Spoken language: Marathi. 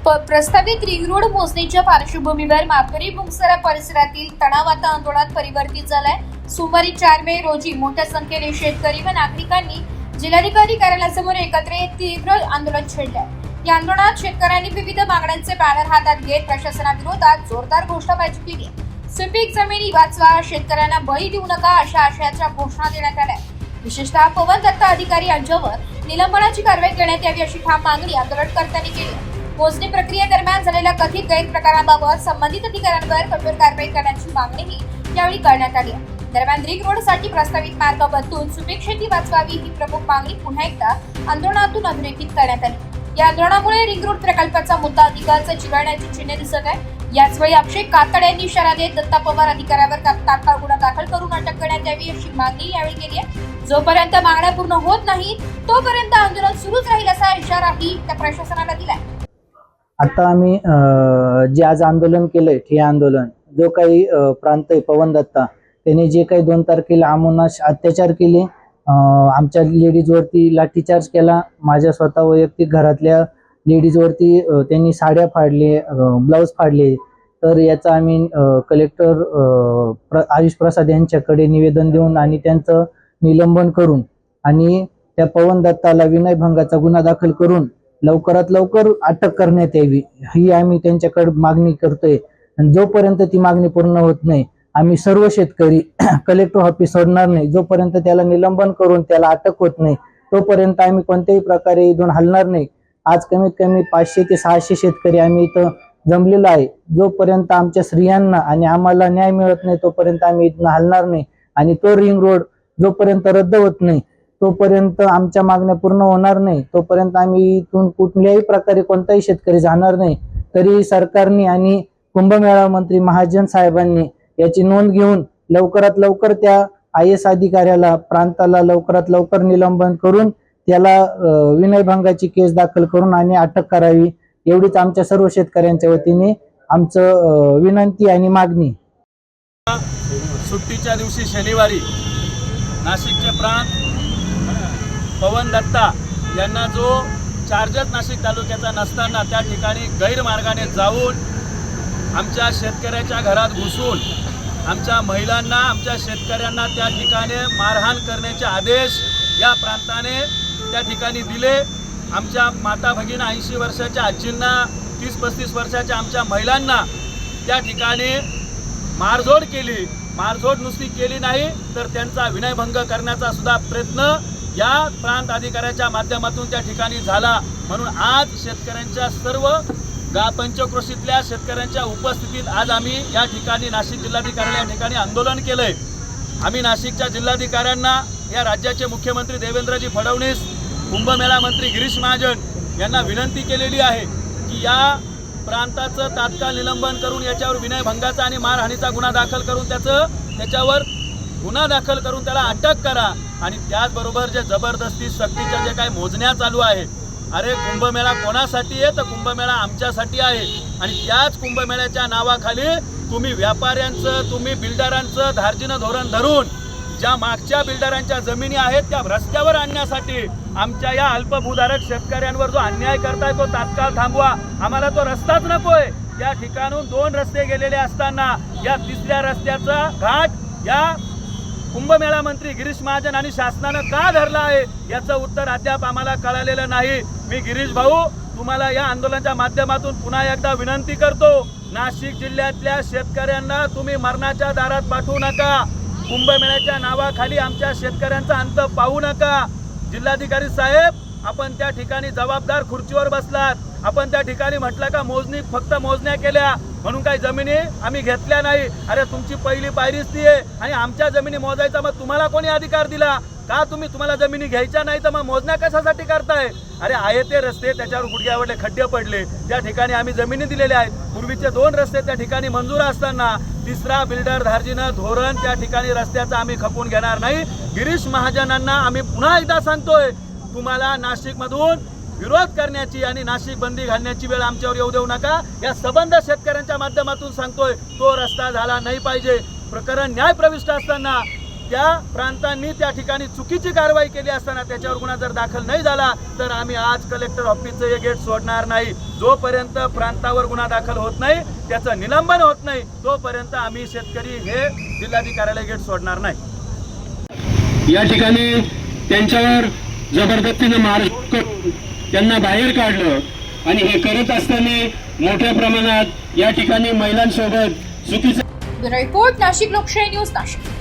प्रस्तावित रिंग रोड मोजणीच्या पार्श्वभूमीवर मातोरी मुंगसरा परिसरातील तणाव आता आंदोलनात परिवर्तित झालाय। सोमवारी 4 मे रोजी मोठ्या संख्येने शेतकरी व नागरिकांनी जिल्हाधिकारी कार्यालयासमोर एकत्र येत तीव्र आंदोलन छेडलंय। या आंदोलनात शेतकऱ्यांनी विविध मागण्यांचे बॅनर हातात घेत प्रशासनाविरोधात जोरदार घोषणाबाजी केली। सुपीक जमिनी वाचवा, शेतकऱ्यांना बळी देऊ नका अशा आशयाच्या घोषणा देण्यात आल्या। विशेषतः पवन दत्ता अधिकारी यांच्यावर निलंबनाची कारवाई करण्यात यावी अशी ठाम मागणी आंदोलनकर्त्यांनी केली। मोजणी प्रक्रियेदरम्यान झालेल्या कथित गैरप्रकारांबाबत संबंधित अधिकाऱ्यांवर कठोर कारवाई करण्याची मागणीही यावेळी करण्यात आली। दरम्यान रिंग रोडसाठी प्रस्तावित मार्ग बदलून सुपीक शेती वाचवावी ही प्रमुख मागणी पुन्हा एकदा आंदोलनातून अधोरेखित करण्यात आली। या आंदोलनामुळे रिंग रोड प्रकल्पाचा मुद्दा अधिकाराचा चिघळण्याची चिन्हे दिसत आहे। याचवेळी अक्षय कातड यांनी इशारा देत दत्ता पवार अधिकाऱ्यावर तात्काळ गुन्हा दाखल करून अटक करण्यात यावी अशी मागणी यावेळी केली आहे। जोपर्यंत मागण्या पूर्ण होत नाही तोपर्यंत आंदोलन सुरूच राहील असा इशाराही त्या प्रशासनाला दिलाय। आता आम्ही जे आज आंदोलन केलंय हे आंदोलन जो काही प्रांत आहे पवन दत्ता त्यांनी जे काही 2 तारखेला अमानुष अत्याचार केले, आमच्या लेडीजवरती लाठीचार्ज केला, माझ्या स्वतः वैयक्तिक घरातल्या लेडीजवरती त्यांनी साड्या फाडले, ब्लाऊज फाडले, तर याचा आम्ही कलेक्टर आयुष प्रसाद यांच्याकडे निवेदन देऊन आणि त्यांचं निलंबन करून आणि त्या पवन दत्ताला विनयभंगाचा गुन्हा दाखल करून लवकरात लवकर अटक करण्यात यावी ही आम्ही त्यांच्याकडे मागणी करतोय। आणि जोपर्यंत ती मागणी पूर्ण होत नाही आम्ही सर्व शेतकरी कलेक्टर ऑफिस सोडणार नाही। जोपर्यंत त्याला निलंबन करून त्याला अटक होत नाही तोपर्यंत आम्ही कोणत्याही प्रकारे इथून हलणार नाही। आज कमीत कमी 500 ते 600 शेतकरी आम्ही इथं जमलेलो आहे। जोपर्यंत आमच्या स्त्रियांना आणि आम्हाला न्याय मिळत नाही तोपर्यंत आम्ही इथून हलणार नाही आणि तो रिंग रोड जोपर्यंत रद्द होत नाही तोपर्यंत आमच्या मागण्या पूर्ण होणार नाही। तोपर्यंत आम्ही इथून कुठल्याही प्रकारे कोणताही शेतकरी जाणार नाही। तरी सरकारने आणि कुंभमेळा मंत्री महाजन साहेबांनी याची नोंद घेऊन लवकरात लवकर त्या IAS अधिकाऱ्याला प्रांताला लवकरात लवकर निलंबन करून त्याला विनयभंगाची केस दाखल करून आणि अटक करावी एवढीच आमच्या सर्व शेतकऱ्यांच्या वतीने आमचं विनंती आणि मागणी। सुट्टीच्या दिवशी शनिवारी नाशिकचे प्रांत पवन दत्ता यांना जो चार्जच नाशिक तालुक्याचा नसताना त्या ठिकाणी गैरमार्गाने जाऊन आमच्या शेतकऱ्याच्या घरात घुसून आमच्या महिलांना आमच्या शेतकऱ्यांना त्या ठिकाणी मारहाण करण्याचे आदेश या प्रांताने त्या ठिकाणी दिले। आमच्या माता भगिनी 80 वर्षाच्या आजींना 30-35 वर्षाच्या आमच्या महिलांना त्या ठिकाणी मारझोड केली। मारझोड नुसती केली नाही तर त्यांचा विनयभंग करण्याचा सुद्धा प्रयत्न या प्रांत अधिकाऱ्याच्या माध्यमातून त्या ठिकाणी झाला। म्हणून आज शेतकऱ्यांच्या सर्व पंचक्रोशीतल्या शेतकऱ्यांच्या उपस्थितीत आज आम्ही या ठिकाणी नाशिक जिल्हाधिकारी या ठिकाणी आंदोलन केलंय। आम्ही नाशिकच्या जिल्हाधिकाऱ्यांना, या राज्याचे मुख्यमंत्री देवेंद्रजी फडणवीस, कुंभमेळा मंत्री गिरीश महाजन यांना विनंती केलेली आहे की या प्रांताचं तात्काळ निलंबन करून याच्यावर विनयभंगाचा आणि मारहाणीचा गुन्हा दाखल करून त्याच्यावर गुन्हा दाखल करून त्याला अटक करा। आणि त्याचबरोबर जे जबरदस्ती सक्तीच्या जे काही मोजण्या चालू आहे, अरे कुंभमेळा कोणासाठी आहे तर कुंभमेळा आमच्यासाठी आहे। आणि त्याच कुंभमेळ्याच्या नावाखाली तुम्ही व्यापाऱ्यांचं, तुम्ही बिल्डरांचं धार्जिनं धोरण धरून ज्या मागच्या बिल्डरांच्या जमिनी आहेत त्या रस्त्यावर आणण्यासाठी आमच्या या अल्पभूधारक शेतकऱ्यांवर जो अन्याय करताय तो तात्काळ थांबवा। आम्हाला तो रस्ताच नकोय। त्या ठिकाणून 2 रस्ते गेलेले असताना या 3ऱ्या रस्त्याचा घाट या कुंभमेळा मंत्री गिरीश महाजन आणि शासनानं का धरला आहे याचं उत्तर अद्याप आम्हाला कळालेलं नाही। मी गिरीश भाऊ तुम्हाला या आंदोलनाच्या माध्यमातून पुन्हा एकदा विनंती करतो, नाशिक जिल्ह्यातल्या शेतकऱ्यांना तुम्ही मरणाच्या दारात पाठवू नका। कुंभमेळ्याच्या नावाखाली आमच्या शेतकऱ्यांचा अंत पाहू नका। जिल्हाधिकारी साहेब, आपण त्या ठिकाणी जबाबदार खुर्चीवर बसलात। आपण त्या ठिकाणी म्हटलं का मोजणी फक्त मोजण्या केल्या म्हणून काही जमिनी आम्ही घेतल्या नाही। अरे तुमची पहिली पायरीच ती आहे आणि आमच्या जमिनी मोजायचा मग तुम्हाला कोणी अधिकार दिला का? तुम्हाला जमिनी घ्यायच्या नाही तर मग मोजण्या कशासाठी करताय? अरे आहे ते रस्ते त्याच्यावर गुडघ्यावरले खड्डे पडले, त्या ठिकाणी आम्ही जमिनी दिलेल्या आहेत। पूर्वीचे 2 रस्ते त्या ठिकाणी मंजूर असताना 3रा बिल्डर धार्जिनं धोरण त्या ठिकाणी रस्त्याचं आम्ही खपून घेणार नाही। गिरीश महाजनांना आम्ही पुन्हा एकदा सांगतोय, तुम्हाला नाशिकमधून विरोध करण्याची आणि नाशिक बंदी घालण्याची वेळ आमच्यावर येऊ देऊ नका। या सबंध शेतकऱ्यांच्या माध्यमातून सांगतोय तो रस्ता झाला नाही पाहिजे। प्रकरण न्याय प्रविष्ट असताना त्या प्रांतांनी त्या ठिकाणी चुकीची कारवाई केली असताना त्याच्यावर गुन्हा जर दाखल नाही झाला तर आम्ही आज कलेक्टर ऑफिसचं हे गेट सोडणार नाही. जोपर्यंत प्रांतावर गुन्हा दाखल होत नाही, त्याचं निलंबन होत नाही, तोपर्यंत आम्ही शेतकरी हे जिल्हाधिकाऱ्याला गेट सोडणार नाही. या ठिकाणी त्यांच्यावर जबरदस्तीनं मार करून त्यांना बाहेर काढलं आणि हे करत असताना मोठ्या प्रमाणात या ठिकाणी महिलांसोबत चुकीचं ब्युरो रिपोर्ट, नाशिक लोकशाही न्यूज, नाशिक.